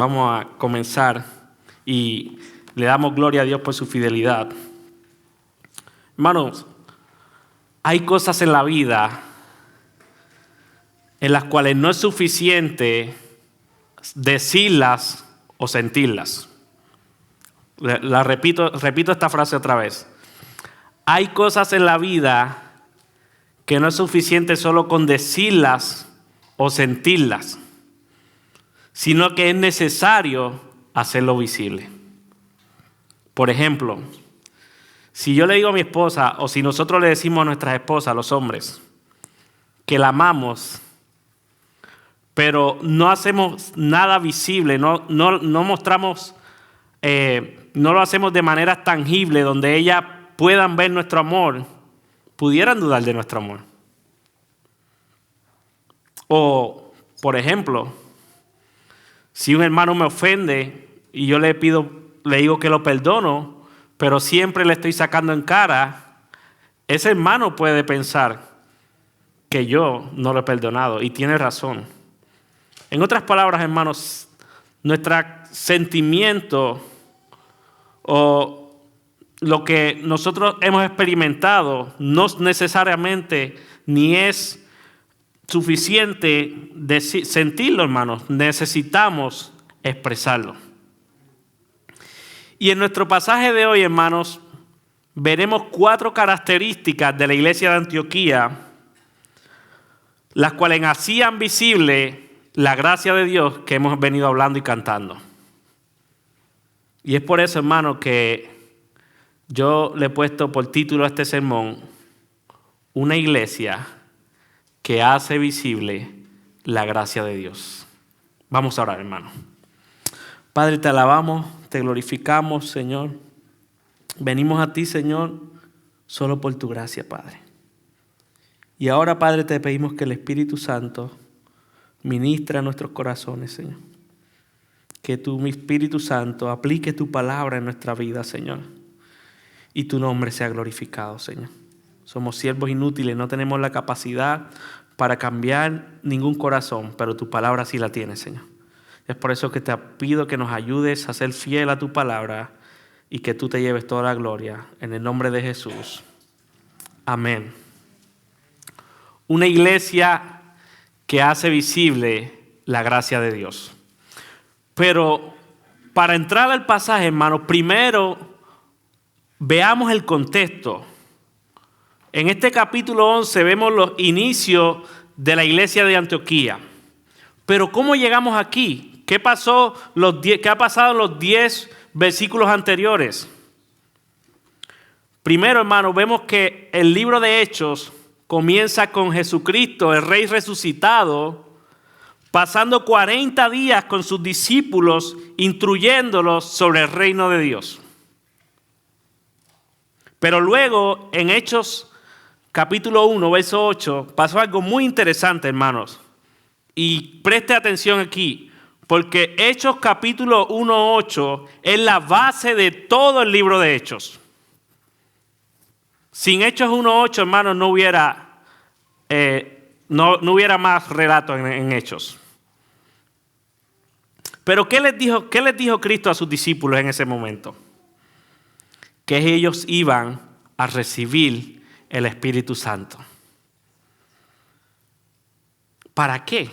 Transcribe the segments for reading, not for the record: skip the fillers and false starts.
Vamos a comenzar y le damos gloria a Dios por su fidelidad. Hermanos, hay cosas en la vida en las cuales no es suficiente decirlas o sentirlas. Repito esta frase otra vez. Hay cosas en la vida que no es suficiente solo con decirlas o sentirlas, sino que es necesario hacerlo visible. Por ejemplo, si yo le digo a mi esposa, o si nosotros le decimos a nuestras esposas, a los hombres, que la amamos, pero no hacemos nada visible, no mostramos, no lo hacemos de manera tangible, donde ellas puedan ver nuestro amor, pudieran dudar de nuestro amor. O, por ejemplo, si un hermano me ofende y yo le digo que lo perdono, pero siempre le estoy sacando en cara, ese hermano puede pensar que yo no lo he perdonado y tiene razón. En otras palabras, hermanos, nuestro sentimiento o lo que nosotros hemos experimentado no necesariamente ni es suficiente sentirlo, hermanos. Necesitamos expresarlo. Y en nuestro pasaje de hoy, hermanos, veremos 4 características de la iglesia de Antioquía, las cuales hacían visible la gracia de Dios que hemos venido hablando y cantando. Y es por eso, hermanos, que yo le he puesto por título a este sermón, una iglesia que hace visible la gracia de Dios. Vamos a orar, hermano. Padre, te alabamos, te glorificamos, Señor. Venimos a ti, Señor, solo por tu gracia, Padre. Y ahora, Padre, te pedimos que el Espíritu Santo ministre a nuestros corazones, Señor. Que tu Espíritu Santo aplique tu palabra en nuestra vida, Señor. Y tu nombre sea glorificado, Señor. Somos siervos inútiles, no tenemos la capacidad para cambiar ningún corazón, pero tu palabra sí la tiene, Señor. Es por eso que te pido que nos ayudes a ser fiel a tu palabra y que tú te lleves toda la gloria. En el nombre de Jesús. Amén. Una iglesia que hace visible la gracia de Dios. Pero para entrar al pasaje, hermanos, primero veamos el contexto. En este capítulo 11 vemos los inicios de la iglesia de Antioquía. Pero ¿cómo llegamos aquí? ¿Qué ha pasado en los 10 versículos anteriores? Primero, hermano, vemos que el libro de Hechos comienza con Jesucristo, el Rey resucitado, pasando 40 días con sus discípulos, instruyéndolos sobre el reino de Dios. Pero luego, en Hechos capítulo 1, verso 8, pasó algo muy interesante, hermanos. Y preste atención aquí, porque Hechos capítulo 1, 8 es la base de todo el libro de Hechos. Sin Hechos 1, 8, hermanos, no hubiera más relatos en Hechos. Pero ¿qué les dijo Cristo a sus discípulos en ese momento? Que ellos iban a recibir el Espíritu Santo. ¿Para qué?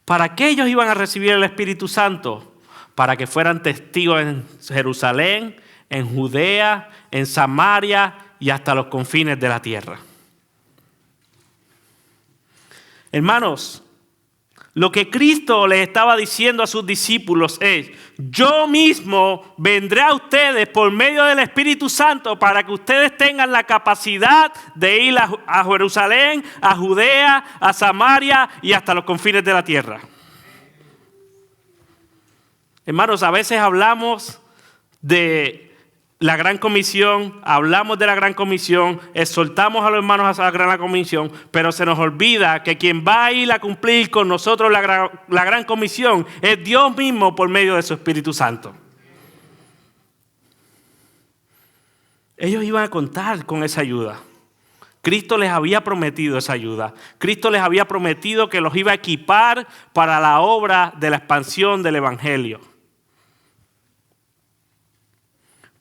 ¿Para qué ellos iban a recibir el Espíritu Santo? Para que fueran testigos en Jerusalén, en Judea, en Samaria y hasta los confines de la tierra. Hermanos, lo que Cristo les estaba diciendo a sus discípulos es: yo mismo vendré a ustedes por medio del Espíritu Santo para que ustedes tengan la capacidad de ir a Jerusalén, a Judea, a Samaria y hasta los confines de la tierra. Hermanos, a veces hablamos de la Gran Comisión, exhortamos a los hermanos a la Gran Comisión, pero se nos olvida que quien va a ir a cumplir con nosotros la Gran Comisión es Dios mismo por medio de su Espíritu Santo. Ellos iban a contar con esa ayuda. Cristo les había prometido esa ayuda. Cristo les había prometido que los iba a equipar para la obra de la expansión del evangelio.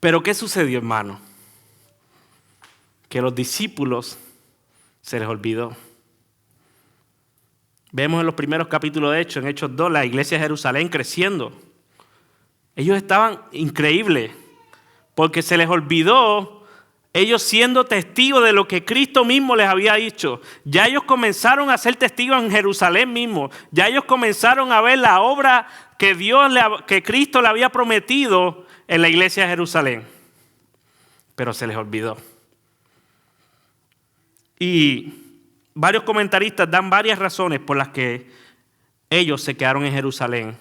Pero ¿qué sucedió, hermano? Que a los discípulos se les olvidó. Vemos en los primeros capítulos de Hechos, en Hechos 2, la iglesia de Jerusalén creciendo. Ellos estaban increíbles porque se les olvidó, ellos siendo testigos de lo que Cristo mismo les había dicho. Ya ellos comenzaron a ser testigos en Jerusalén mismo. Ya ellos comenzaron a ver la obra que Cristo le había prometido en la iglesia de Jerusalén. Pero se les olvidó. Y varios comentaristas dan varias razones por las que ellos se quedaron en Jerusalén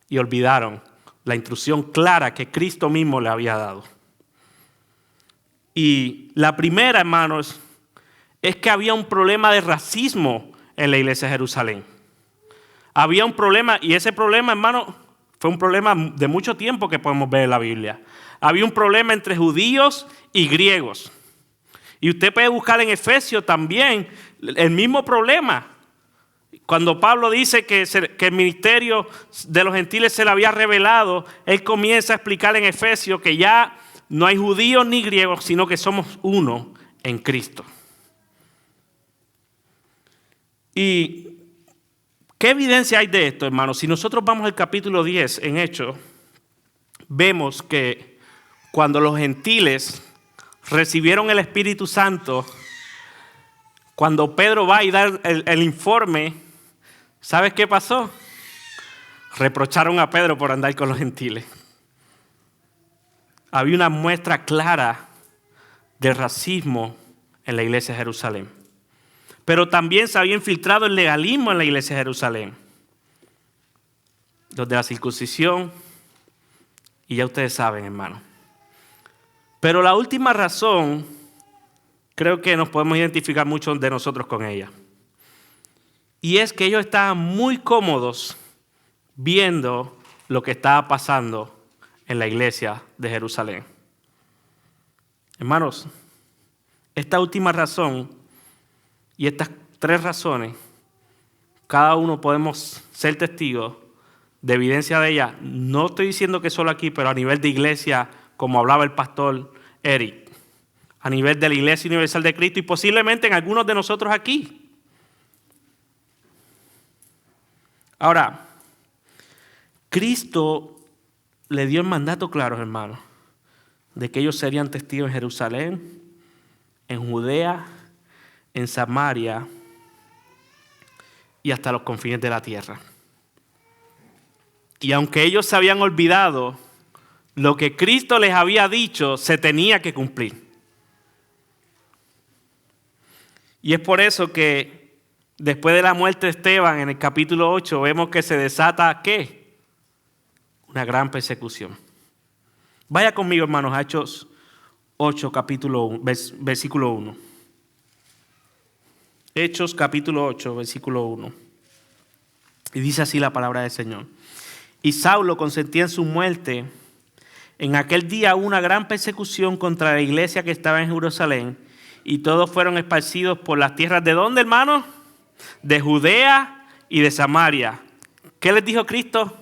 y olvidaron la instrucción clara que Cristo mismo le había dado. Y la primera, hermanos, es que había un problema de racismo en la iglesia de Jerusalén. Había un problema, y ese problema, hermano, fue un problema de mucho tiempo que podemos ver en la Biblia. Había un problema entre judíos y griegos. Y usted puede buscar en Efesios también el mismo problema. Cuando Pablo dice que el ministerio de los gentiles se le había revelado, él comienza a explicar en Efesios que ya no hay judíos ni griegos, sino que somos uno en Cristo. ¿Y qué evidencia hay de esto, hermanos? Si nosotros vamos al capítulo 10 en Hechos, vemos que cuando los gentiles recibieron el Espíritu Santo, cuando Pedro va y da el informe, ¿sabes qué pasó? Reprocharon a Pedro por andar con los gentiles. Había una muestra clara de racismo en la iglesia de Jerusalén. Pero también se había infiltrado el legalismo en la iglesia de Jerusalén. Los de la circuncisión, y ya ustedes saben, hermano. Pero la última razón, creo que nos podemos identificar muchos de nosotros con ella. Y es que ellos estaban muy cómodos viendo lo que estaba pasando en la iglesia de Jerusalén. Hermanos, esta última razón y estas tres razones, cada uno podemos ser testigos de evidencia de ella. No estoy diciendo que solo aquí, pero a nivel de iglesia, como hablaba el pastor Eric, a nivel de la Iglesia Universal de Cristo y posiblemente en algunos de nosotros aquí. Ahora, Cristo le dio el mandato claro, hermanos, de que ellos serían testigos en Jerusalén, en Judea, en Samaria y hasta los confines de la tierra. Y aunque ellos se habían olvidado, lo que Cristo les había dicho se tenía que cumplir. Y es por eso que después de la muerte de Esteban, en el capítulo 8, vemos que se desata, ¿qué? Una gran persecución. Vaya conmigo, hermanos, a Hechos 8, capítulo 1, versículo 1. Hechos, capítulo 8, versículo 1. Y dice así la palabra del Señor. Y Saulo consentía en su muerte. En aquel día hubo una gran persecución contra la iglesia que estaba en Jerusalén, y todos fueron esparcidos por las tierras ¿de dónde, hermanos? De Judea y de Samaria. ¿Qué les dijo Cristo?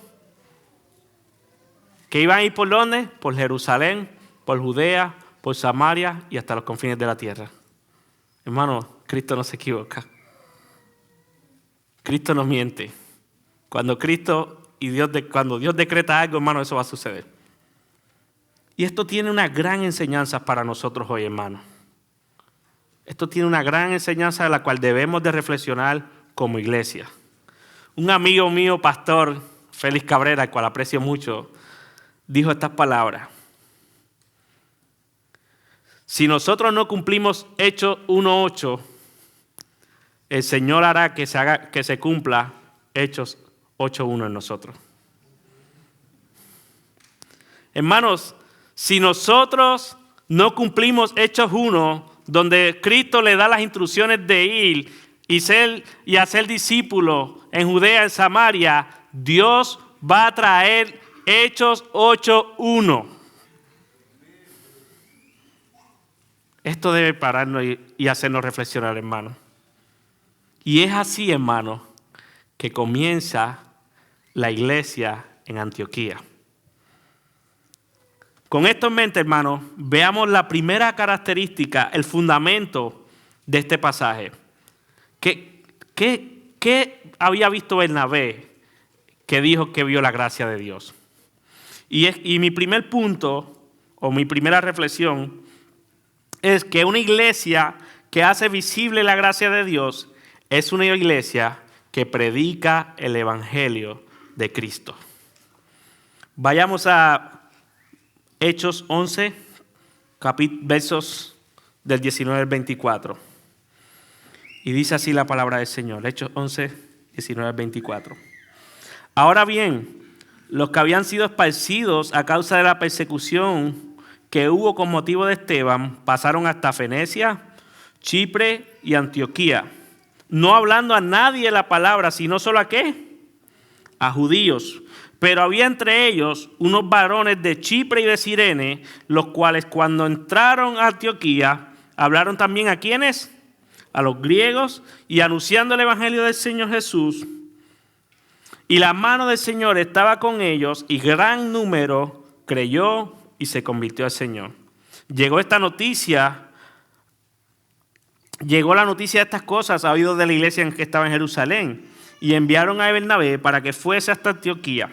¿Que iban a ir por dónde? Por Jerusalén, por Judea, por Samaria y hasta los confines de la tierra. Hermano, Cristo no se equivoca. Cristo no miente. Cuando Dios decreta algo, hermano, eso va a suceder. Y esto tiene una gran enseñanza para nosotros hoy, hermano. Esto tiene una gran enseñanza de la cual debemos de reflexionar como iglesia. Un amigo mío, pastor Félix Cabrera, al cual aprecio mucho, dijo estas palabras. Si nosotros no cumplimos Hechos 1:8, el Señor hará que se cumpla Hechos 8:1 en nosotros. Hermanos, si nosotros no cumplimos Hechos 1, donde Cristo le da las instrucciones de ir y hacer discípulos en Judea, en Samaria, Dios va a traer Hechos 8:1. Esto debe pararnos y hacernos reflexionar, hermano. Y es así, hermano, que comienza la iglesia en Antioquía. Con esto en mente, hermano, veamos la primera característica, el fundamento de este pasaje. ¿Qué había visto Bernabé que dijo que vio la gracia de Dios? Y mi primer punto, o mi primera reflexión, es que una iglesia que hace visible la gracia de Dios es una iglesia que predica el evangelio de Cristo. Vayamos a Hechos 11, versos del 19 al 24. Y dice así la palabra del Señor. Hechos 11, 19 al 24. Ahora bien, los que habían sido esparcidos a causa de la persecución que hubo con motivo de Esteban, pasaron hasta Fenecia, Chipre y Antioquía, no hablando a nadie la palabra, sino solo a ¿qué? A judíos. Pero había entre ellos unos varones de Chipre y de Cirene, los cuales cuando entraron a Antioquía, hablaron también ¿a quiénes? A los griegos, y anunciando el evangelio del Señor Jesús. Y la mano del Señor estaba con ellos, y gran número creyó y se convirtió al Señor. Llegó la noticia de estas cosas a oídos de la iglesia que estaba en Jerusalén, y enviaron a Bernabé para que fuese hasta Antioquía.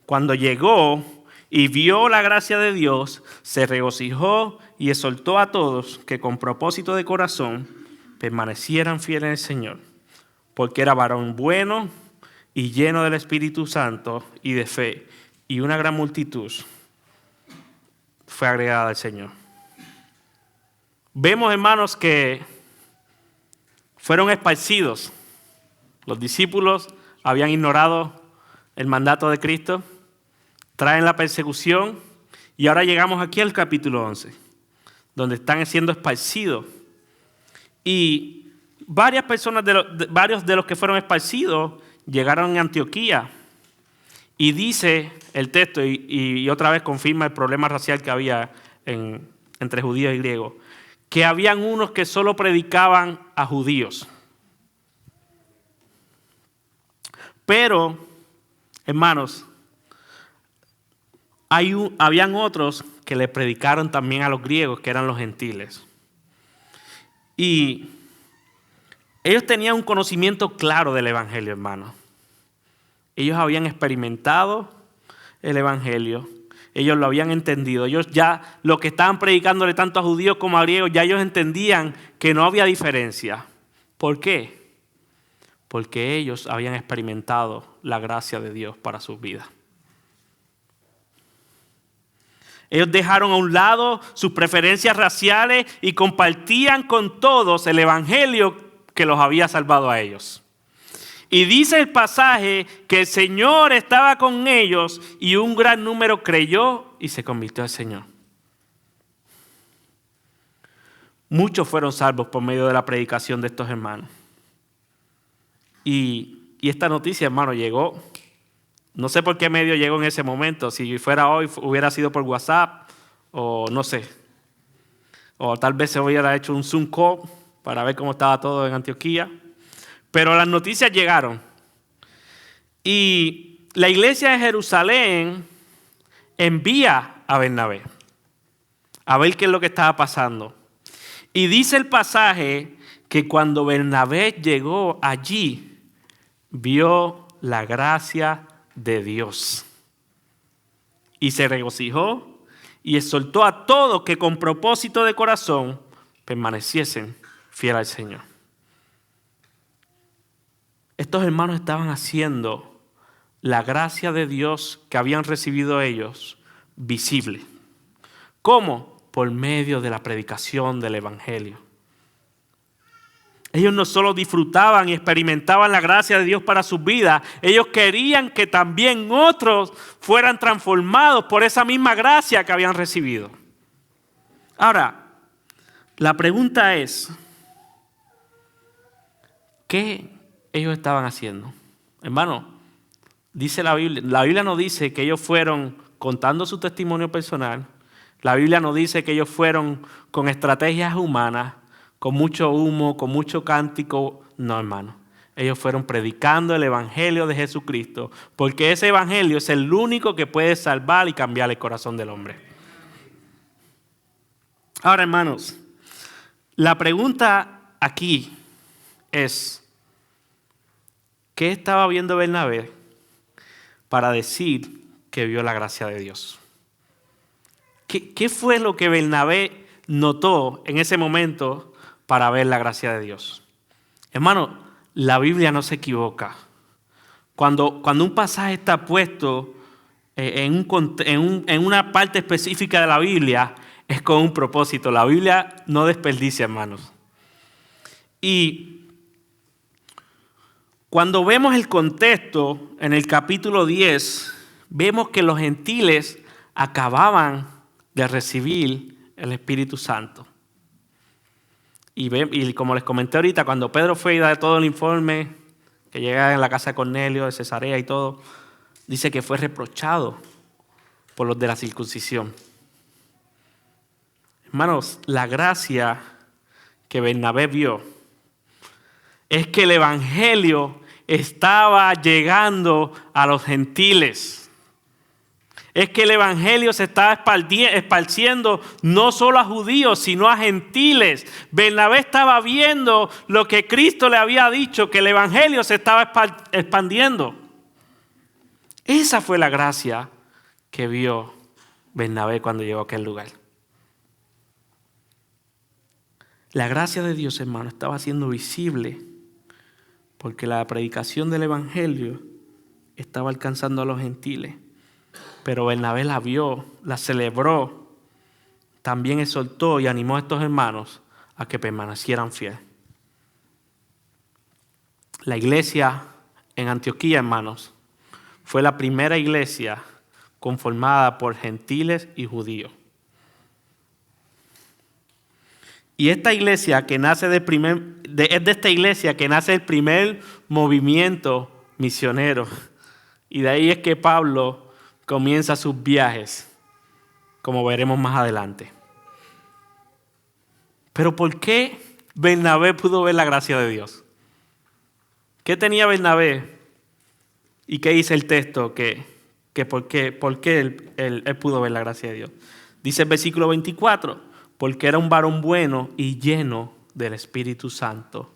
Cuando llegó y vio la gracia de Dios, se regocijó y exhortó a todos que con propósito de corazón permanecieran fieles en el Señor, porque era varón bueno y lleno del Espíritu Santo y de fe, y una gran multitud fue agregada al Señor. Vemos, hermanos, que fueron esparcidos. Los discípulos habían ignorado el mandato de Cristo, traen la persecución, y ahora llegamos aquí al capítulo 11, donde están siendo esparcidos. Y varias personas, varios de los que fueron esparcidos, llegaron a Antioquía. Y dice el texto, y otra vez confirma el problema racial que había entre judíos y griegos, que habían unos que solo predicaban a judíos. Pero, hermanos, habían otros que le predicaron también a los griegos, que eran los gentiles. Y ellos tenían un conocimiento claro del evangelio, hermanos. Ellos habían experimentado el evangelio, ellos lo habían entendido. Ellos ya, lo que estaban predicándole tanto a judíos como a griegos, ya ellos entendían que no había diferencia. ¿Por qué? Porque ellos habían experimentado la gracia de Dios para sus vidas. Ellos dejaron a un lado sus preferencias raciales y compartían con todos el evangelio que los había salvado a ellos. Y dice el pasaje que el Señor estaba con ellos y un gran número creyó y se convirtió al Señor. Muchos fueron salvos por medio de la predicación de estos hermanos. Y esta noticia, hermano, llegó. No sé por qué medio llegó en ese momento. Si fuera hoy, hubiera sido por WhatsApp o no sé. O tal vez se hubiera hecho un Zoom call para ver cómo estaba todo en Antioquía. Pero las noticias llegaron. Y la iglesia de Jerusalén envía a Bernabé a ver qué es lo que estaba pasando. Y dice el pasaje que cuando Bernabé llegó allí, vio la gracia de Dios. Y se regocijó y exhortó a todos que con propósito de corazón permaneciesen fieles al Señor. Estos hermanos estaban haciendo la gracia de Dios que habían recibido ellos visible. ¿Cómo? Por medio de la predicación del evangelio. Ellos no solo disfrutaban y experimentaban la gracia de Dios para sus vidas, ellos querían que también otros fueran transformados por esa misma gracia que habían recibido. Ahora, la pregunta es, ¿qué ellos estaban haciendo? Hermano, dice la Biblia nos dice que ellos fueron contando su testimonio personal, La Biblia nos dice que ellos fueron con estrategias humanas, con mucho humo, con mucho cántico. No, hermano. Ellos fueron predicando el evangelio de Jesucristo, porque ese evangelio es el único que puede salvar y cambiar el corazón del hombre. Ahora, hermanos, la pregunta aquí es, ¿qué estaba viendo Bernabé para decir que vio la gracia de Dios? ¿Qué fue lo que Bernabé notó en ese momento para ver la gracia de Dios? Hermano, la Biblia no se equivoca. Cuando un pasaje está puesto en una parte específica de la Biblia, es con un propósito. La Biblia no desperdicia, hermanos. Y cuando vemos el contexto en el capítulo 10, vemos que los gentiles acababan de recibir el Espíritu Santo. Y como les comenté ahorita, cuando Pedro fue y da todo el informe, que llega en la casa de Cornelio, de Cesarea y todo, dice que fue reprochado por los de la circuncisión. Hermanos, la gracia que Bernabé vio es que el evangelio estaba llegando a los gentiles. Es que el evangelio se estaba esparciendo no solo a judíos, sino a gentiles. Bernabé estaba viendo lo que Cristo le había dicho, que el evangelio se estaba expandiendo. Esa fue la gracia que vio Bernabé cuando llegó a aquel lugar. La gracia de Dios, hermano, estaba siendo visible porque la predicación del evangelio estaba alcanzando a los gentiles. Pero Bernabé la vio, la celebró, también exhortó y animó a estos hermanos a que permanecieran fieles. La iglesia en Antioquía, hermanos, fue la primera iglesia conformada por gentiles y judíos. Y esta iglesia que nace es de esta iglesia que nace el primer movimiento misionero. Y de ahí es que Pablo comienza sus viajes, como veremos más adelante. Pero ¿por qué Bernabé pudo ver la gracia de Dios? ¿Qué tenía Bernabé? ¿Y qué dice el texto? ¿Por qué él pudo ver la gracia de Dios? Dice el versículo 24, porque era un varón bueno y lleno del Espíritu Santo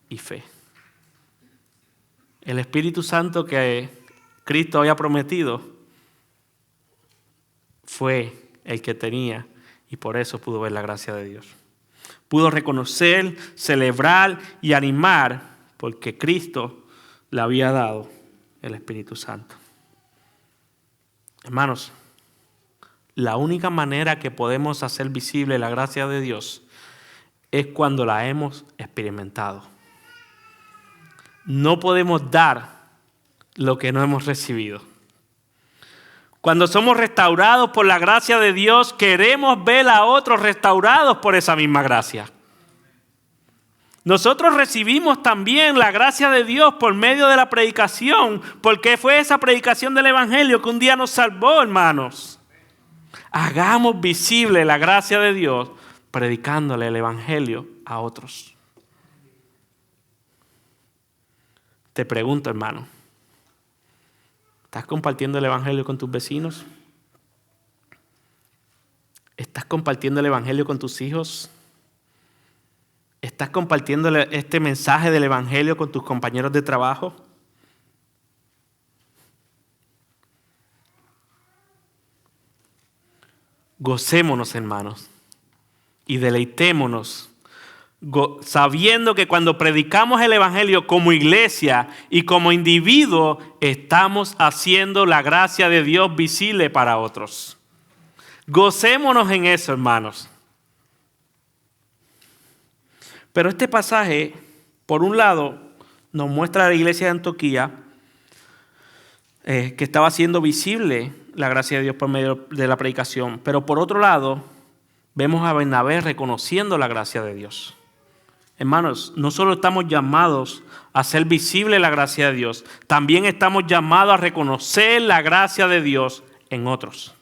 y fe. El Espíritu Santo que Cristo había prometido fue el que tenía y por eso pudo ver la gracia de Dios. Pudo reconocer, celebrar y animar porque Cristo le había dado el Espíritu Santo. Hermanos, la única manera que podemos hacer visible la gracia de Dios es cuando la hemos experimentado. No podemos dar lo que no hemos recibido. Cuando somos restaurados por la gracia de Dios, queremos ver a otros restaurados por esa misma gracia. Nosotros recibimos también la gracia de Dios por medio de la predicación, porque fue esa predicación del evangelio que un día nos salvó, hermanos. Hagamos visible la gracia de Dios predicándole el evangelio a otros. Te pregunto, hermano, ¿estás compartiendo el evangelio con tus vecinos? ¿Estás compartiendo el evangelio con tus hijos? ¿Estás compartiendo este mensaje del evangelio con tus compañeros de trabajo? Gocémonos, hermanos, y deleitémonos, sabiendo que cuando predicamos el evangelio como iglesia y como individuo, estamos haciendo la gracia de Dios visible para otros. Gocémonos en eso, hermanos. Pero este pasaje, por un lado, nos muestra a la iglesia de Antioquía que estaba haciendo visible la gracia de Dios por medio de la predicación. Pero por otro lado, vemos a Bernabé reconociendo la gracia de Dios. Hermanos, no solo estamos llamados a hacer visible la gracia de Dios, también estamos llamados a reconocer la gracia de Dios en otros.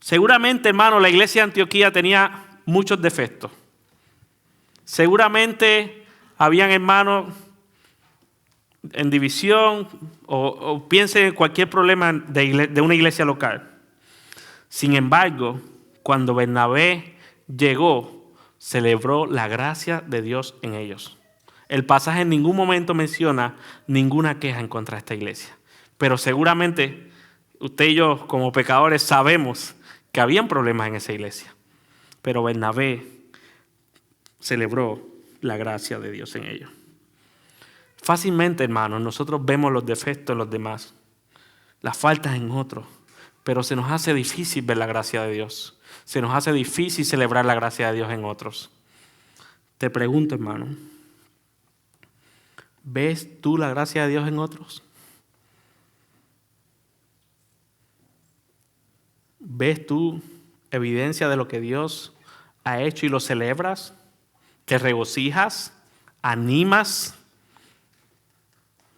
Seguramente, hermano, la iglesia de Antioquía tenía muchos defectos. Seguramente habían hermanos en división o piense en cualquier problema de una iglesia local. Sin embargo, cuando Bernabé llegó, celebró la gracia de Dios en ellos. El pasaje en ningún momento menciona ninguna queja en contra de esta iglesia. Pero seguramente usted y yo, como pecadores, sabemos que habían problemas en esa iglesia. Pero Bernabé celebró la gracia de Dios en ellos. Fácilmente, hermanos, nosotros vemos los defectos en los demás, las faltas en otros, pero se nos hace difícil ver la gracia de Dios. Se nos hace difícil celebrar la gracia de Dios en otros. Te pregunto, hermano, ¿ves tú la gracia de Dios en otros? ¿Ves tú evidencia de lo que Dios ha hecho y lo celebras? ¿Te regocijas? ¿Animas?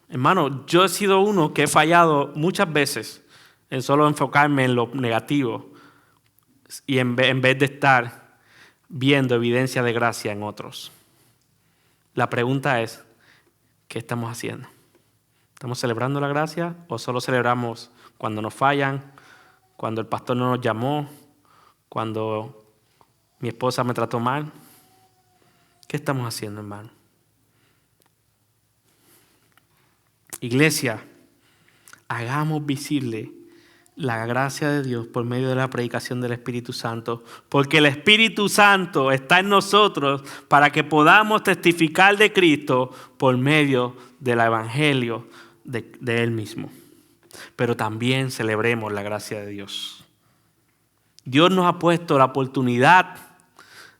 Hermano, yo he sido uno que he fallado muchas veces en solo enfocarme en lo negativo y en vez de estar viendo evidencia de gracia en otros. La pregunta es, ¿qué estamos haciendo? ¿Estamos celebrando la gracia o solo celebramos cuando nos fallan, cuando el pastor no nos llamó, cuando mi esposa me trató mal? ¿Qué estamos haciendo, hermano? Iglesia, hagamos visible la gracia de Dios por medio de la predicación del Espíritu Santo, porque el Espíritu Santo está en nosotros para que podamos testificar de Cristo por medio del Evangelio de Él mismo. Pero también celebremos la gracia de Dios. Dios nos ha puesto la oportunidad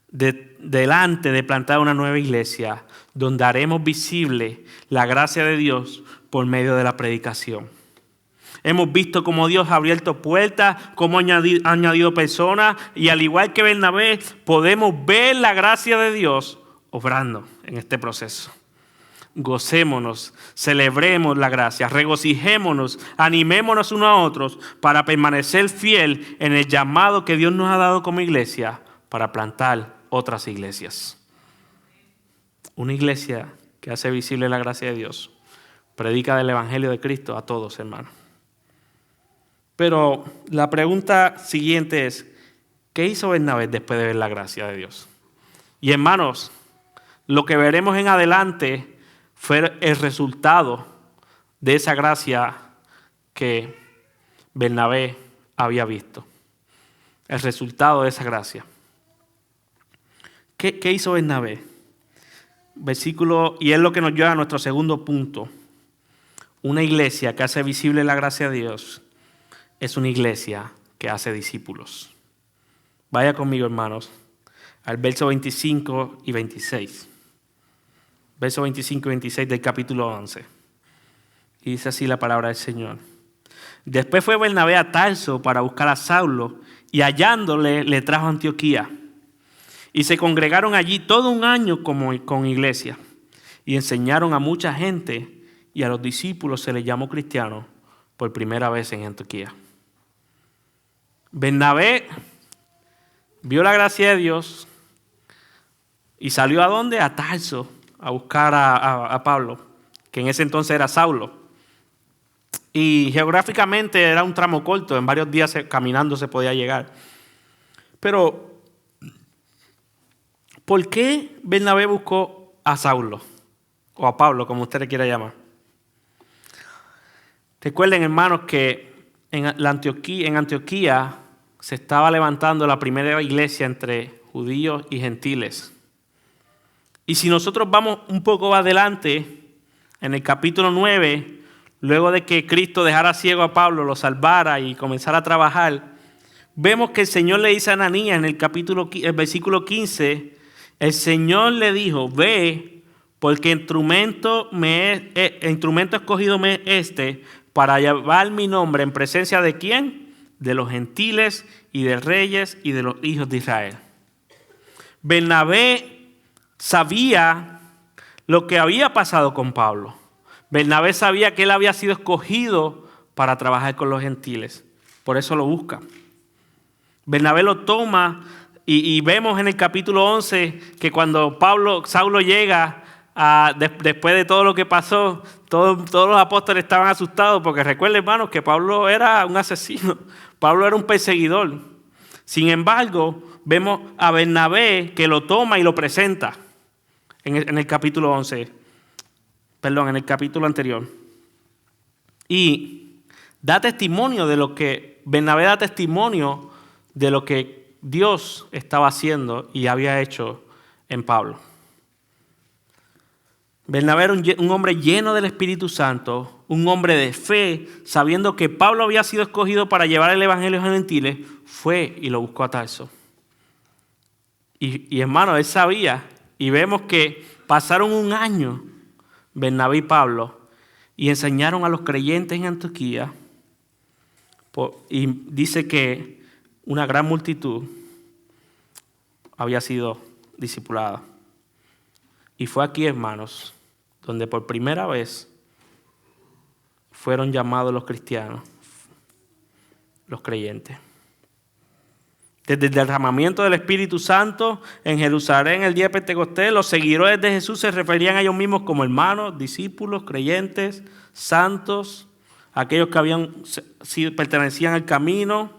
delante de plantar una nueva iglesia donde haremos visible la gracia de Dios por medio de la predicación. Hemos visto cómo Dios ha abierto puertas, cómo ha añadido personas, y al igual que Bernabé, podemos ver la gracia de Dios obrando en este proceso. Gocémonos, celebremos la gracia, regocijémonos, animémonos unos a otros para permanecer fiel en el llamado que Dios nos ha dado como iglesia para plantar otras iglesias. Una iglesia que hace visible la gracia de Dios, predica del Evangelio de Cristo a todos, hermanos. Pero la pregunta siguiente es, ¿qué hizo Bernabé después de ver la gracia de Dios? Y hermanos, lo que veremos en adelante fue el resultado de esa gracia que Bernabé había visto. El resultado de esa gracia. ¿Qué hizo Bernabé? Versículo, y es lo que nos lleva a nuestro segundo punto. Una iglesia que hace visible la gracia de Dios es una iglesia que hace discípulos. Vaya conmigo, hermanos, al verso 25 y 26. Verso 25 y 26 del capítulo 11. Y dice así la palabra del Señor. Después fue Bernabé a Tarso para buscar a Saulo, y hallándole le trajo a Antioquía. Y se congregaron allí todo un año con iglesia, y enseñaron a mucha gente, y a los discípulos se les llamó cristianos por primera vez en Antioquía. Bernabé vio la gracia de Dios y salió ¿a dónde? A Tarso, a buscar a Pablo, que en ese entonces era Saulo. Y geográficamente era un tramo corto, en varios días caminando se podía llegar. Pero, ¿por qué Bernabé buscó a Saulo? O a Pablo, como usted le quiera llamar. Recuerden, hermanos, que en Antioquía se estaba levantando la primera iglesia entre judíos y gentiles. Y si nosotros vamos un poco adelante, en el capítulo 9, luego de que Cristo dejara ciego a Pablo, lo salvara y comenzara a trabajar, vemos que el Señor le dice a Ananías en el versículo 15, el Señor le dijo, ve, porque instrumento escogido me es para llevar mi nombre en presencia de ¿quién? De los gentiles y de reyes y de los hijos de Israel. Bernabé sabía lo que había pasado con Pablo. Bernabé sabía que él había sido escogido para trabajar con los gentiles. Por eso lo busca. Bernabé lo toma y vemos en el capítulo 11 que cuando Saulo llega, después de todo lo que pasó, todos los apóstoles estaban asustados porque recuerden, hermanos, que Pablo era un asesino, Pablo era un perseguidor. Sin embargo, vemos a Bernabé que lo toma y lo presenta en el capítulo 11, en el capítulo anterior. Y da testimonio de lo que, Bernabé da testimonio de lo que Dios estaba haciendo y había hecho en Pablo. Bernabé era un hombre lleno del Espíritu Santo, un hombre de fe, sabiendo que Pablo había sido escogido para llevar el evangelio a los gentiles, fue y lo buscó a Tarso. Y hermano, él sabía, y vemos que pasaron un año, Bernabé y Pablo, y enseñaron a los creyentes en Antioquía, y dice que una gran multitud había sido discipulada. Y fue aquí, hermanos, donde por primera vez fueron llamados los cristianos, los creyentes. Desde el derramamiento del Espíritu Santo en Jerusalén el día de Pentecostés, los seguidores de Jesús se referían a ellos mismos como hermanos, discípulos, creyentes, santos, aquellos que pertenecían al camino.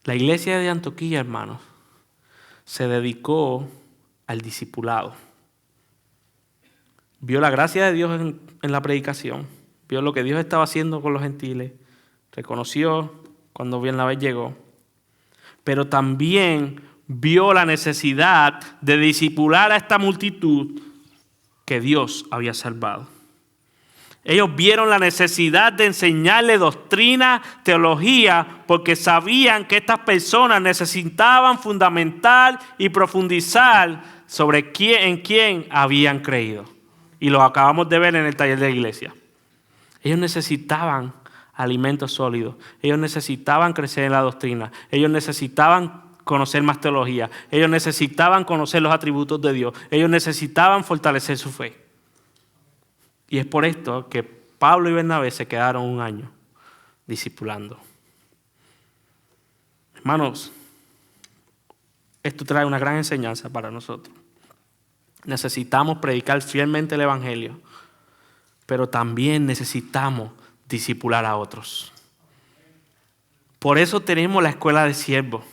La iglesia de Antioquía, hermanos, se dedicó al discipulado. Vio la gracia de Dios en la predicación, vio lo que Dios estaba haciendo con los gentiles, reconoció cuando Bernabé llegó, pero también vio la necesidad de discipular a esta multitud que Dios había salvado. Ellos vieron la necesidad de enseñarle doctrina, teología, porque sabían que estas personas necesitaban fundamentar y profundizar sobre en quién habían creído. Y lo acabamos de ver en el taller de la iglesia. Ellos necesitaban alimentos sólidos. Ellos necesitaban crecer en la doctrina. Ellos necesitaban conocer más teología. Ellos necesitaban conocer los atributos de Dios. Ellos necesitaban fortalecer su fe. Y es por esto que Pablo y Bernabé se quedaron un año discipulando. Hermanos, esto trae una gran enseñanza para nosotros. Necesitamos predicar fielmente el evangelio, pero también necesitamos discipular a otros. Por eso tenemos la escuela de siervos.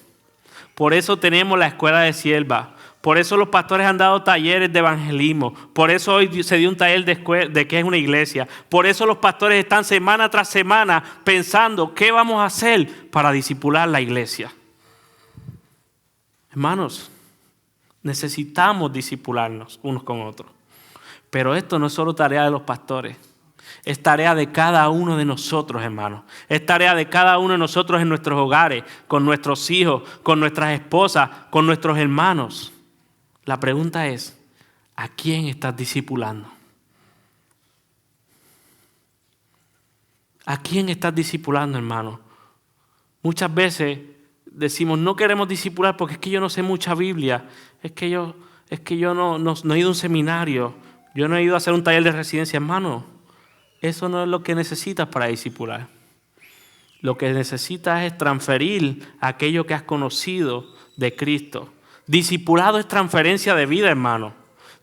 Por eso tenemos la escuela de siervas. Por eso los pastores han dado talleres de evangelismo. Por eso hoy se dio un taller de qué es una iglesia. Por eso los pastores están semana tras semana pensando qué vamos a hacer para discipular la iglesia. Hermanos, necesitamos discipularnos unos con otros. Pero esto no es solo tarea de los pastores. Es tarea de cada uno de nosotros, hermanos. Es tarea de cada uno de nosotros en nuestros hogares, con nuestros hijos, con nuestras esposas, con nuestros hermanos. La pregunta es, ¿a quién estás discipulando? ¿A quién estás discipulando, hermano? Muchas veces decimos, no queremos discipular porque es que yo no sé mucha Biblia. Es que yo no he ido a un seminario. Yo no he ido a hacer un taller de residencia, hermano. Eso no es lo que necesitas para discipular. Lo que necesitas es transferir aquello que has conocido de Cristo. Discipulado es transferencia de vida, hermano.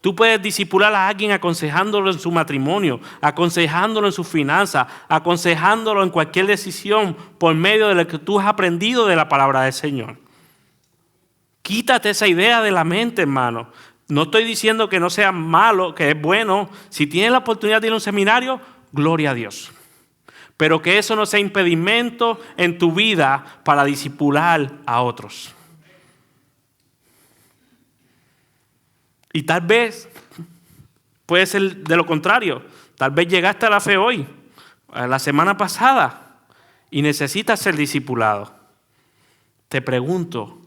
Tú puedes discipular a alguien aconsejándolo en su matrimonio, aconsejándolo en sus finanzas, aconsejándolo en cualquier decisión por medio de lo que tú has aprendido de la palabra del Señor. Quítate esa idea de la mente, hermano. No estoy diciendo que no sea malo, que es bueno. Si tienes la oportunidad de ir a un seminario, gloria a Dios. Pero que eso no sea impedimento en tu vida para discipular a otros. Y tal vez puede ser de lo contrario. Tal vez llegaste a la fe hoy, la semana pasada, y necesitas ser discipulado. Te pregunto,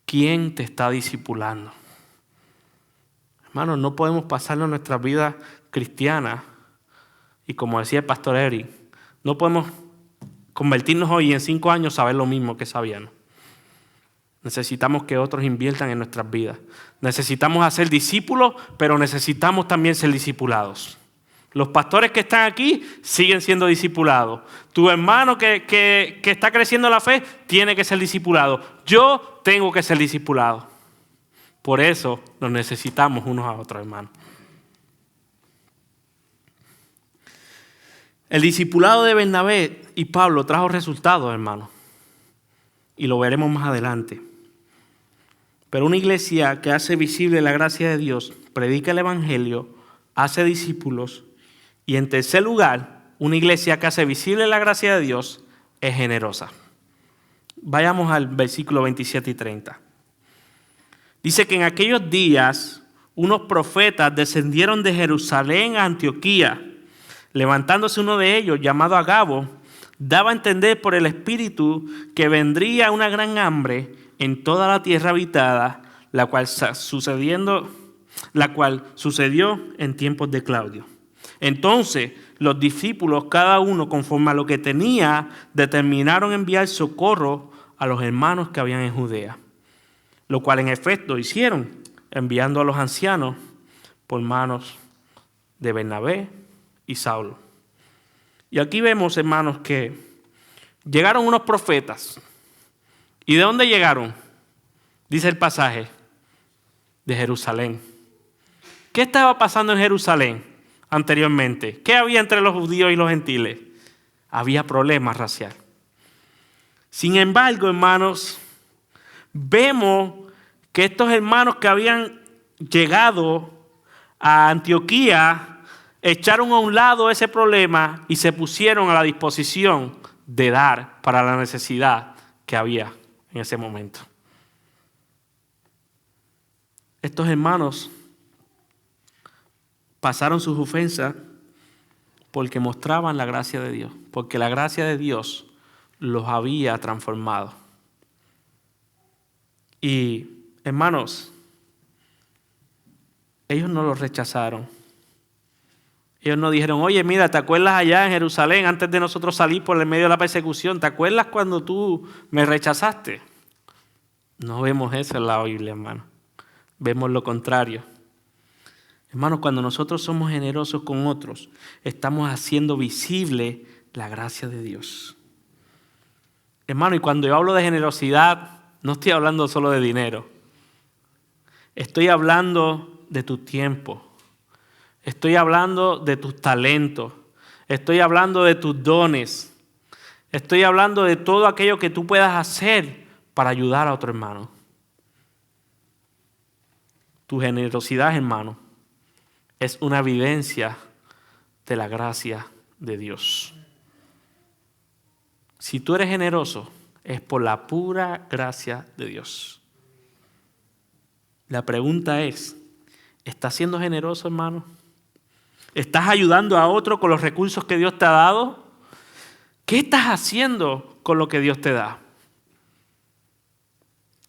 ¿quién te está discipulando? Hermanos, no podemos pasarnos nuestra vida cristiana. Y como decía el pastor Eric, no podemos convertirnos hoy y en 5 años saber lo mismo que sabíamos. Necesitamos que otros inviertan en nuestras vidas. Necesitamos hacer discípulos, pero necesitamos también ser discipulados. Los pastores que están aquí siguen siendo discipulados. Tu hermano que está creciendo en la fe tiene que ser discipulado. Yo tengo que ser discipulado. Por eso nos necesitamos unos a otros, hermanos. El discipulado de Bernabé y Pablo trajo resultados, hermanos. Y lo veremos más adelante. Pero una iglesia que hace visible la gracia de Dios, predica el evangelio, hace discípulos. Y en tercer lugar, una iglesia que hace visible la gracia de Dios es generosa. Vayamos al versículo 27 y 30. Dice que en aquellos días unos profetas descendieron de Jerusalén a Antioquía. Levantándose uno de ellos, llamado Agabo, daba a entender por el Espíritu que vendría una gran hambre en toda la tierra habitada, la cual sucedió en tiempos de Claudio. Entonces los discípulos, cada uno conforme a lo que tenía, determinaron enviar socorro a los hermanos que habían en Judea, lo cual en efecto hicieron, enviando a los ancianos por manos de Bernabé y Saulo. Y aquí vemos, hermanos, que llegaron unos profetas. ¿Y de dónde llegaron? Dice el pasaje, de Jerusalén. ¿Qué estaba pasando en Jerusalén anteriormente? ¿Qué había entre los judíos y los gentiles? Había problemas raciales. Sin embargo, hermanos, vemos que estos hermanos que habían llegado a Antioquía echaron a un lado ese problema y se pusieron a la disposición de dar para la necesidad que había en ese momento. Estos hermanos pasaron sus ofensas porque mostraban la gracia de Dios, porque la gracia de Dios los había transformado. Y, hermanos, ellos no los rechazaron. Ellos no dijeron, oye, mira, ¿te acuerdas allá en Jerusalén antes de nosotros salir por el medio de la persecución? ¿Te acuerdas cuando tú me rechazaste? No vemos eso en la Biblia, hermano. Vemos lo contrario. Hermanos, cuando nosotros somos generosos con otros, estamos haciendo visible la gracia de Dios. Hermano, y cuando yo hablo de generosidad, no estoy hablando solo de dinero. Estoy hablando de tu tiempo. Estoy hablando de tus talentos. Estoy hablando de tus dones. Estoy hablando de todo aquello que tú puedas hacer para ayudar a otro hermano. Tu generosidad, hermano, es una evidencia de la gracia de Dios. Si tú eres generoso, es por la pura gracia de Dios. La pregunta es, ¿estás siendo generoso, hermano? ¿Estás ayudando a otro con los recursos que Dios te ha dado? ¿Qué estás haciendo con lo que Dios te da?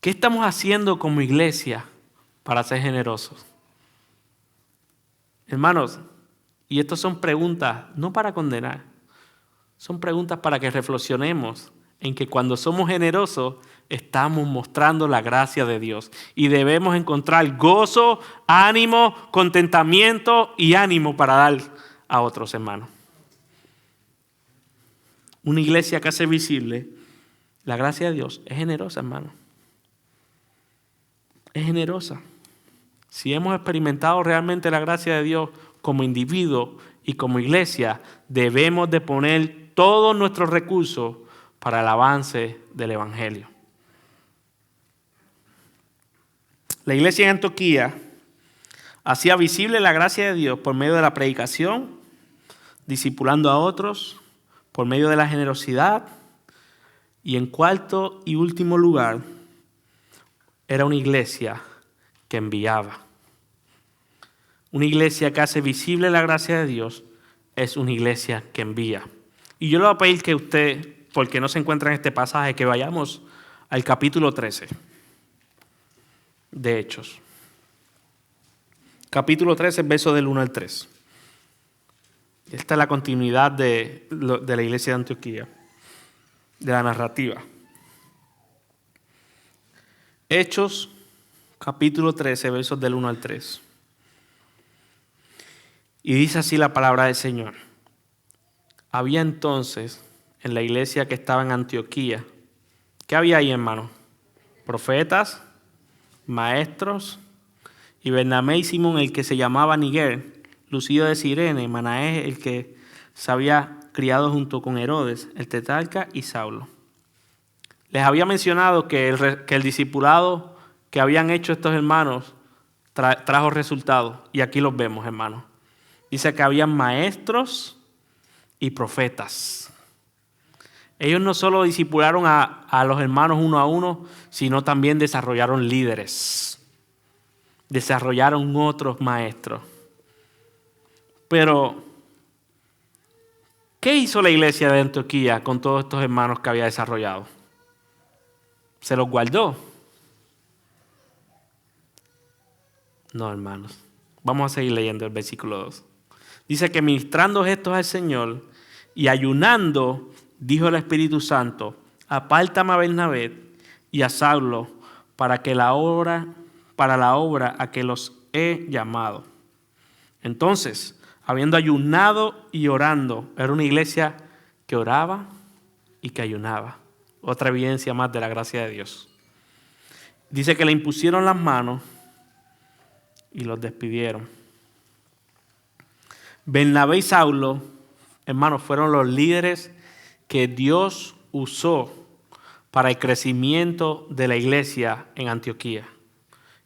¿Qué estamos haciendo como iglesia para ser generosos? Hermanos, y estas son preguntas no para condenar, son preguntas para que reflexionemos en que cuando somos generosos estamos mostrando la gracia de Dios y debemos encontrar gozo, ánimo, contentamiento y ánimo para dar a otros hermanos. Una iglesia que hace visible la gracia de Dios es generosa, hermano. Es generosa. Si hemos experimentado realmente la gracia de Dios como individuo y como iglesia, debemos de poner todos nuestros recursos para el avance del evangelio. La iglesia en Antioquía hacía visible la gracia de Dios por medio de la predicación, discipulando a otros, por medio de la generosidad, y en cuarto y último lugar, era una iglesia que enviaba. Una iglesia que hace visible la gracia de Dios es una iglesia que envía. Y yo le voy a pedir que usted, porque no se encuentra en este pasaje, que vayamos al capítulo 13 de Hechos. Capítulo 13, verso del 1 al 3. Esta es la continuidad de la iglesia de Antioquía, de la narrativa. Hechos, capítulo 13, versos del 1 al 3. Y dice así la palabra del Señor. Había entonces en la iglesia que estaba en Antioquía, ¿qué había ahí, hermano? Profetas, maestros, y Bernabé y Simón, el que se llamaba Niger, Lucio de Cirene, Manaén, el que se había criado junto con Herodes, el tetrarca, y Saulo. Les había mencionado que el discipulado que habían hecho estos hermanos trajo resultados, y aquí los vemos, hermanos. Dice que habían maestros y profetas. Ellos no solo discipularon a los hermanos uno a uno, sino también desarrollaron líderes. Desarrollaron otros maestros. Pero, ¿qué hizo la iglesia de Antioquía con todos estos hermanos que había desarrollado? ¿Se los guardó? No, hermanos. Vamos a seguir leyendo el versículo 2. Dice que ministrando gestos al Señor y ayunando, dijo el Espíritu Santo, apártame a Bernabé y a Saulo para la obra a que los he llamado. Entonces, habiendo ayunado y orando, era una iglesia que oraba y que ayunaba. Otra evidencia más de la gracia de Dios. Dice que le impusieron las manos y los despidieron. Bernabé y Saulo, hermanos, fueron los líderes que Dios usó para el crecimiento de la iglesia en Antioquía.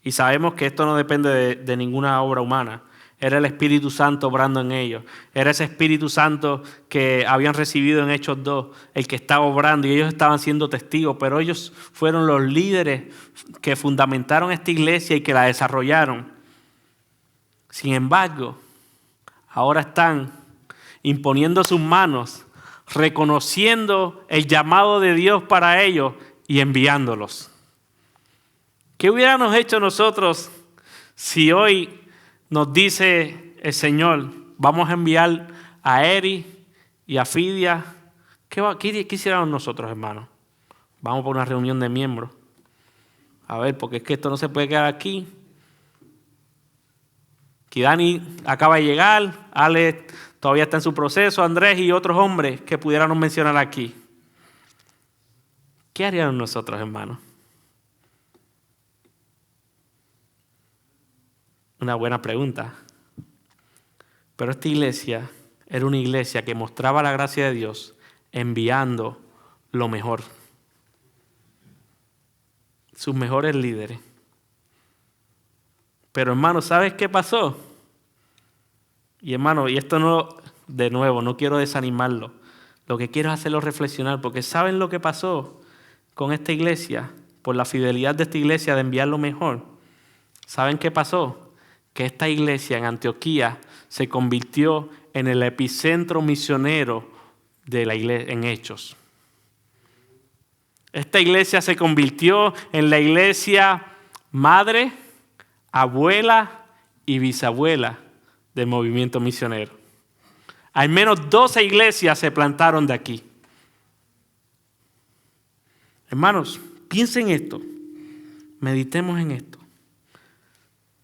Y sabemos que esto no depende de ninguna obra humana. Era el Espíritu Santo obrando en ellos. Era ese Espíritu Santo que habían recibido en Hechos 2, el que estaba obrando, y ellos estaban siendo testigos, pero ellos fueron los líderes que fundamentaron esta iglesia y que la desarrollaron. Sin embargo, ahora están imponiendo sus manos, reconociendo el llamado de Dios para ellos y enviándolos. ¿Qué hubiéramos hecho nosotros si hoy nos dice el Señor, vamos a enviar a Eri y a Fidia? ¿Qué hiciéramos nosotros, hermanos? Vamos por una reunión de miembros. A ver, porque es que esto no se puede quedar aquí. Kidani acaba de llegar, Ale todavía está en su proceso, Andrés y otros hombres que pudiéramos mencionar aquí. ¿Qué haríamos nosotros, hermanos? Una buena pregunta. Pero esta iglesia era una iglesia que mostraba la gracia de Dios enviando lo mejor. Sus mejores líderes. Pero hermano, ¿sabes qué pasó? Y hermano, y esto no, de nuevo, no quiero desanimarlo. Lo que quiero es hacerlo reflexionar, porque ¿saben lo que pasó con esta iglesia? Por la fidelidad de esta iglesia de enviar lo mejor. ¿Saben qué pasó? Que esta iglesia en Antioquía se convirtió en el epicentro misionero de la iglesia en Hechos. Esta iglesia se convirtió en la iglesia madre, abuela y bisabuela del movimiento misionero. Al menos 12 iglesias se plantaron de aquí. Hermanos, piensen en esto. Meditemos en esto.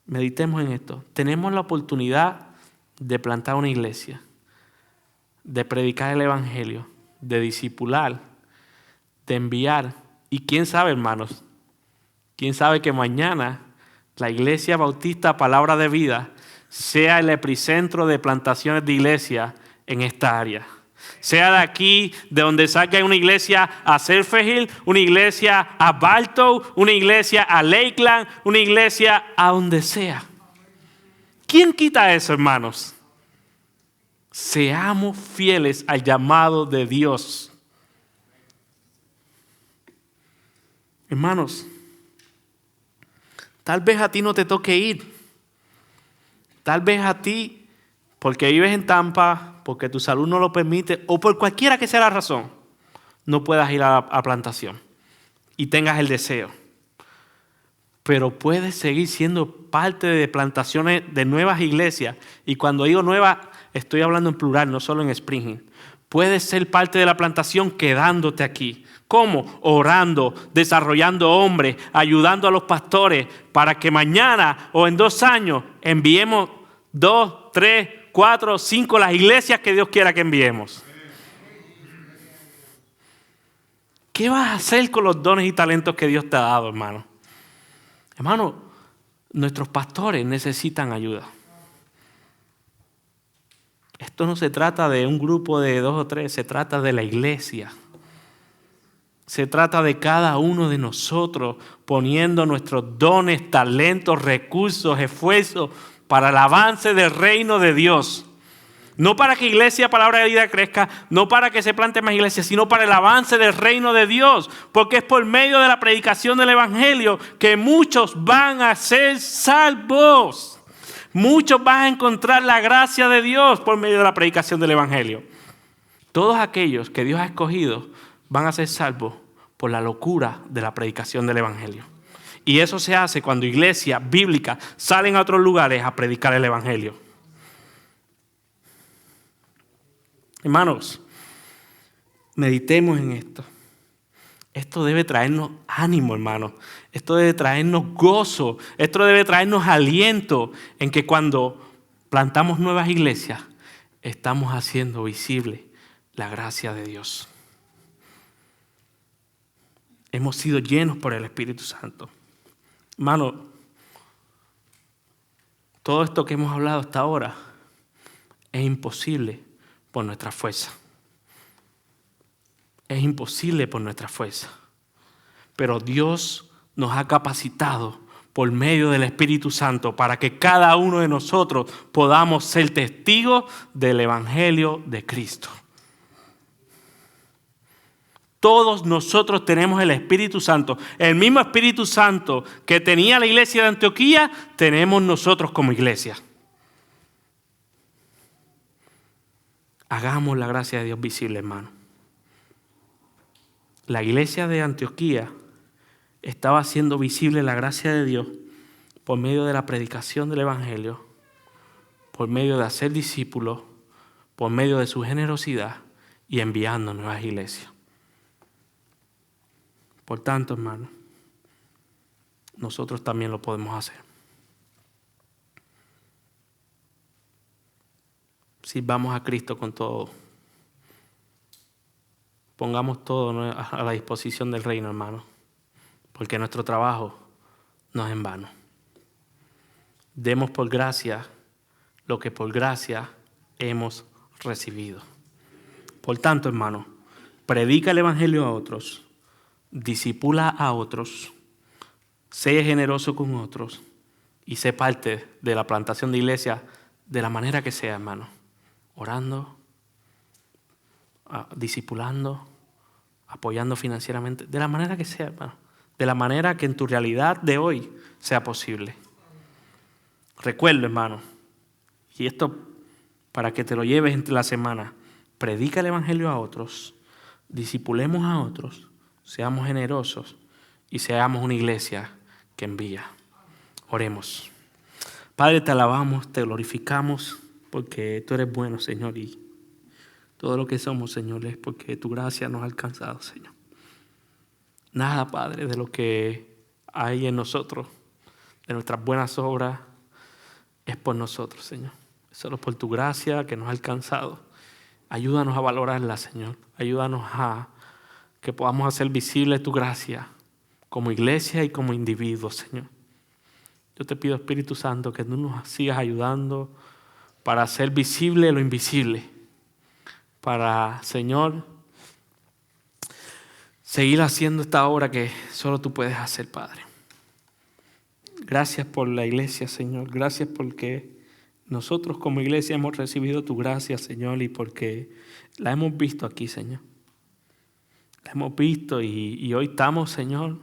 Meditemos en esto. Tenemos la oportunidad de plantar una iglesia, de predicar el evangelio, de discipular, de enviar. Y quién sabe, hermanos, quién sabe que mañana la Iglesia Bautista Palabra de Vida sea el epicentro de plantaciones de iglesia en esta área. Sea de aquí, de donde salga una iglesia a Selfie Hill, una iglesia a Bartow, una iglesia a Lakeland, una iglesia a donde sea. ¿Quién quita eso, hermanos? Seamos fieles al llamado de Dios. Hermanos, tal vez a ti no te toque ir. Tal vez a ti, porque vives en Tampa, porque tu salud no lo permite, o por cualquiera que sea la razón, no puedas ir a plantación y tengas el deseo. Pero puedes seguir siendo parte de plantaciones de nuevas iglesias. Y cuando digo nuevas, estoy hablando en plural, no solo en Spring Hill. Puedes ser parte de la plantación quedándote aquí. ¿Cómo? Orando, desarrollando hombres, ayudando a los pastores para que mañana o en 2 años enviemos 2, 3, 4, 5, las iglesias que Dios quiera que enviemos. ¿Qué vas a hacer con los dones y talentos que Dios te ha dado, hermano? Hermano, nuestros pastores necesitan ayuda. Esto no se trata de un grupo de 2 o 3, se trata de la iglesia. Se trata de cada uno de nosotros poniendo nuestros dones, talentos, recursos, esfuerzos para el avance del reino de Dios. No para que Iglesia Palabra de Vida crezca, no para que se plante más iglesias, sino para el avance del reino de Dios. Porque es por medio de la predicación del Evangelio que muchos van a ser salvos. Muchos van a encontrar la gracia de Dios por medio de la predicación del Evangelio. Todos aquellos que Dios ha escogido van a ser salvos por la locura de la predicación del Evangelio. Y eso se hace cuando iglesias bíblicas salen a otros lugares a predicar el Evangelio. Hermanos, meditemos en esto. Esto debe traernos ánimo, hermanos. Esto debe traernos gozo. Esto debe traernos aliento en que cuando plantamos nuevas iglesias, estamos haciendo visible la gracia de Dios. Hemos sido llenos por el Espíritu Santo. Hermano, todo esto que hemos hablado hasta ahora es imposible por nuestra fuerza. Es imposible por nuestra fuerza. Pero Dios nos ha capacitado por medio del Espíritu Santo para que cada uno de nosotros podamos ser testigos del Evangelio de Cristo. Todos nosotros tenemos el Espíritu Santo. El mismo Espíritu Santo que tenía la iglesia de Antioquía, tenemos nosotros como iglesia. Hagamos la gracia de Dios visible, hermano. La iglesia de Antioquía estaba haciendo visible la gracia de Dios por medio de la predicación del Evangelio, por medio de hacer discípulos, por medio de su generosidad y enviando nuevas iglesias. Por tanto, hermano, nosotros también lo podemos hacer. Sirvamos a Cristo con todo. Pongamos todo a la disposición del reino, hermano, porque nuestro trabajo no es en vano. Demos por gracia lo que por gracia hemos recibido. Por tanto, hermano, predica el Evangelio a otros, discipula a otros, sé generoso con otros y sé parte de la plantación de iglesia de la manera que sea, hermano. Orando, discipulando, apoyando financieramente, de la manera que sea, hermano. De la manera que en tu realidad de hoy sea posible. Recuerda, hermano, y esto para que te lo lleves entre la semana, predica el Evangelio a otros, discipulemos a otros, seamos generosos y seamos una iglesia que envía. Oremos. Padre, te alabamos, te glorificamos porque tú eres bueno, Señor, y todo lo que somos, Señor, es porque tu gracia nos ha alcanzado, Señor. Nada, Padre, de lo que hay en nosotros, de nuestras buenas obras, es por nosotros, Señor. Es solo por tu gracia que nos ha alcanzado. Ayúdanos a valorarla, Señor. Ayúdanos a que podamos hacer visible tu gracia como iglesia y como individuos, Señor. Yo te pido, Espíritu Santo, que tú nos sigas ayudando para hacer visible lo invisible. Para, Señor, seguir haciendo esta obra que solo tú puedes hacer, Padre. Gracias por la iglesia, Señor. Gracias porque nosotros como iglesia hemos recibido tu gracia, Señor, y porque la hemos visto aquí, Señor. La hemos visto y hoy estamos, Señor,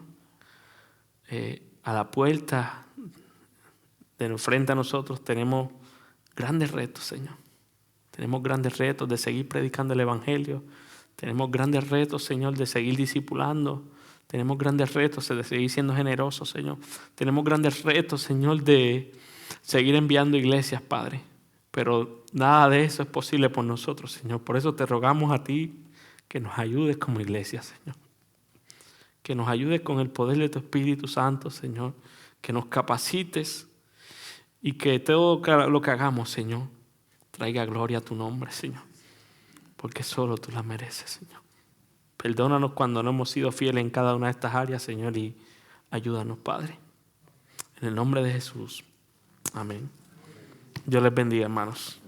a la puerta de frente a nosotros. Tenemos grandes retos, Señor. Tenemos grandes retos de seguir predicando el Evangelio. Tenemos grandes retos, Señor, de seguir discipulando. Tenemos grandes retos de seguir siendo generosos, Señor. Tenemos grandes retos, Señor, de seguir enviando iglesias, Padre. Pero nada de eso es posible por nosotros, Señor. Por eso te rogamos a ti que nos ayudes como iglesia, Señor. Que nos ayudes con el poder de tu Espíritu Santo, Señor. Que nos capacites y que todo lo que hagamos, Señor, traiga gloria a tu nombre, Señor, porque solo tú la mereces, Señor. Perdónanos cuando no hemos sido fieles en cada una de estas áreas, Señor, y ayúdanos, Padre. En el nombre de Jesús. Amén. Dios les bendiga, hermanos.